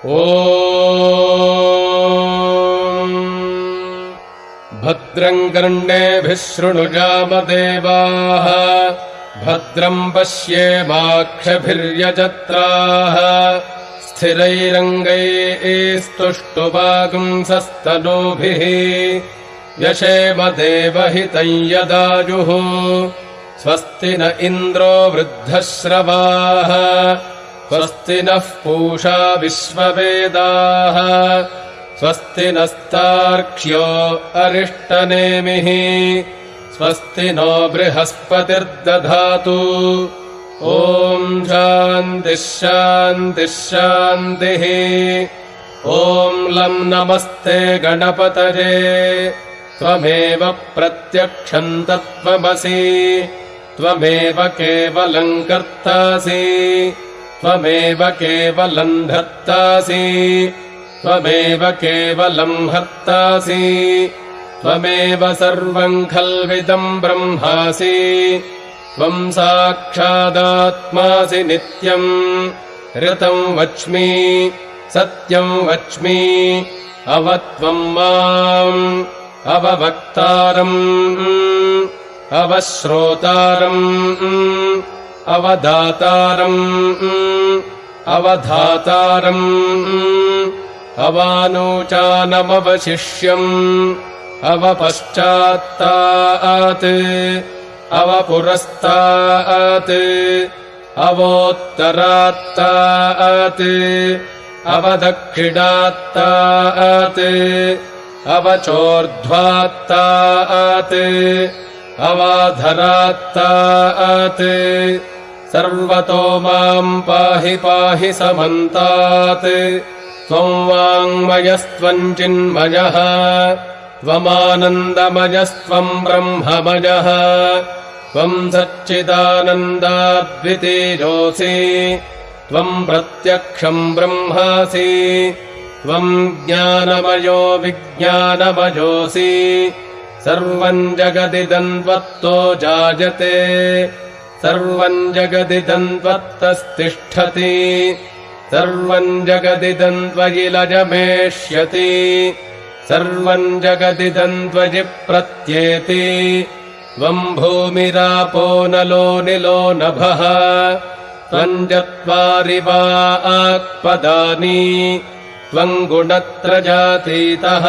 ॐ भद्रम् कर्णेभिः शृणुयामदेवाः भद्रम् पश्येमाक्षभिर्यजत्राः स्थिरैरङ्गैस्तुष्टुवागुंसस्तनूभिः यशेम देवहितम् यदायुः स्वस्ति न इन्द्रो वृद्धश्रवाः स्वस्ति नः पूषा विश्ववेदाः स्वस्ति नस्तार्क्ष्यो अरिष्टनेमिः स्वस्ति नो बृहस्पतिर्दधातु ॐ शान्तिः शान्तिः शान्तिः ॐ लं नमस्ते गणपतये त्वमेव प्रत्यक्षम् तत्त्वमसि त्वमेव केवलम् कर्तासि त्वमेव केवलम् धर्तासि त्वमेव केवलम् हर्तासि त्वमेव सर्वम् खल्विदम् ब्रह्मासि त्वम् साक्षादात्मासि नित्यम् ऋतम् वच्मि सत्यम् वच्मि अवत्वम् माम् अववक्तारम् अवश्रोतारम् अवदातारम् अवधातारम् अवानूचानमवशिष्यम् अवपश्चात्तात् अवपुरस्तात् अवोत्तरात्तात् अवदक्षिणात्तात् अवचोर्ध्वात्तात् अवाधरात्तात् सर्वतो माम् पाहि पाहि समन्तात् त्वम् वाङ्मयस्त्वम् चिन्मयः त्वमानन्दमयस्त्वम् ब्रह्ममयः त्वम् सच्चिदानन्दाद्वितीयोऽसि त्वम् प्रत्यक्षम् ब्रह्मासि त्वम् ज्ञानमयो विज्ञानमयोऽसि सर्वम् जगदिदम् त्वत्तो जायते सर्वम् जगदिदम् त्वत्तस्तिष्ठति सर्वम् जगदिदम् त्वयि लयमेष्यति सर्वम् जगदिदम् त्वयि प्रत्येति त्वम् भूमिरापो नलो निलो नभः त्वम् चत्वारि वाक्पदानि त्वम् गुणत्रयातीतः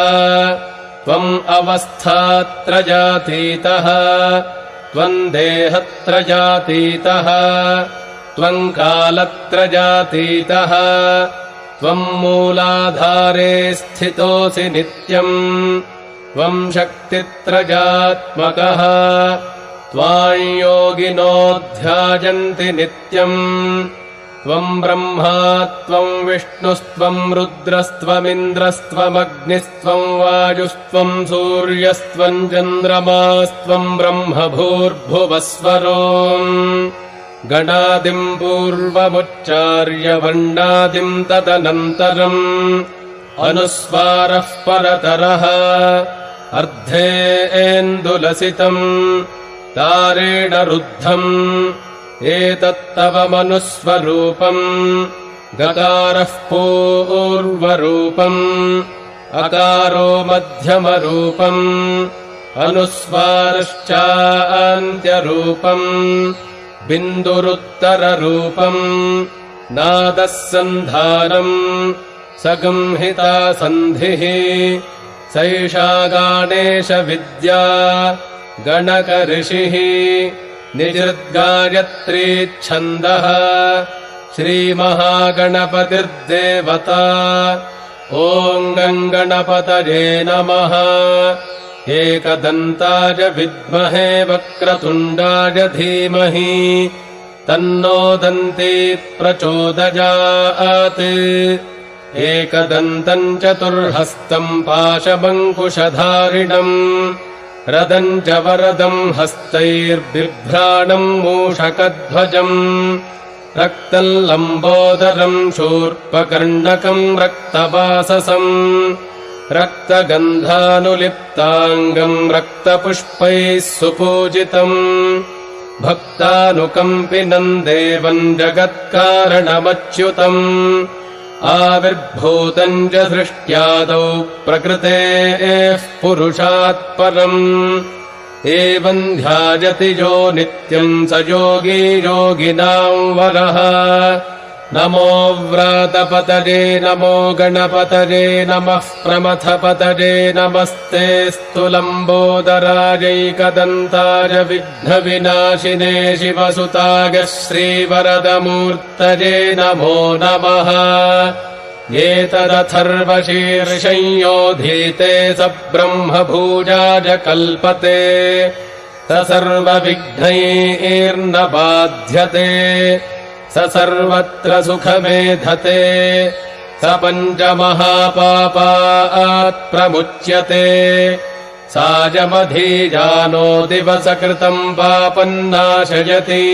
त्वम् अवस्थात्रयातीतः त्वम् देहत्रयातीतः त्वम् कालत्रयातीतः त्वम् मूलाधारे स्थितोऽसि नित्यम् त्वम् शक्तित्रयात्मकः त्वाम् योगिनो ध्यायन्ति नित्यम् त्वम् ब्रह्मा त्वम् विष्णुस्त्वम् रुद्रस्त्वमिन्द्रस्त्वमग्निस्त्वम् वायुस्त्वम् सूर्यस्त्वम् चन्द्रमास्त्वम् ब्रह्म भूर्भुवस्वरो गणादिम् पूर्वमुच्चार्य वर्णादिम् तदनन्तरम् अनुस्वारः परतरः अर्धेन्दुलसितम् तारेण रुद्धम् एतत्तव मनुस्वरूपम् गकारः पूर्वरूपम् अकारो मध्यमरूपम् अनुस्वारश्चान्त्यरूपम् बिन्दुरुत्तररूपम् नादः सन्धानम् सगंहिता सन्धिः सैषा गाणेश विद्या गणकऋषिः निजृद्गायत्री छन्दः श्रीमहागणपतिर्देवता ॐ गणपतये नमः एकदन्ताय विद्महे वक्रतुण्डाय धीमहि तन्नो दन्ती प्रचोदयात् एकदन्तम् चतुर्हस्तम् पाशमङ्कुशधारिणम् रदम् च वरदम् हस्तैर्बिभ्राणम् मूषकध्वजम् रक्तम् लम्बोदरम् शूर्पकर्णकम् रक्तवाससम् रक्तगन्धानुलिप्ताङ्गम् रक्तपुष्पैः सुपूजितम् भक्तानुकम्पिनम् देवम् जगत्कारणमच्युतम् आविर्भूतम् च सृष्ट्यादौ प्रकृतेः पुरुषात् परम् एवम् ध्यायति यो नित्यम् स योगी योगिनाम् वरः नमो व्रातपतये नमो गणपतये नमः प्रमथपतये नमस्तेऽस्तु लम्बोदरायैकदन्ताय विघ्नविनाशिने शिवसुताय श्रीवरदमूर्तये नमो नमः एतदथर्वशीर्षंयोधीते स ब्रह्मभूजाय कल्पते स सर्वविघ्नैर्न बाध्यते स सर्वत्र सुखमेधते स पञ्चमहापापात् प्रमुच्यते सायमधीजानो दिवसकृतम् पापम् नाशयति।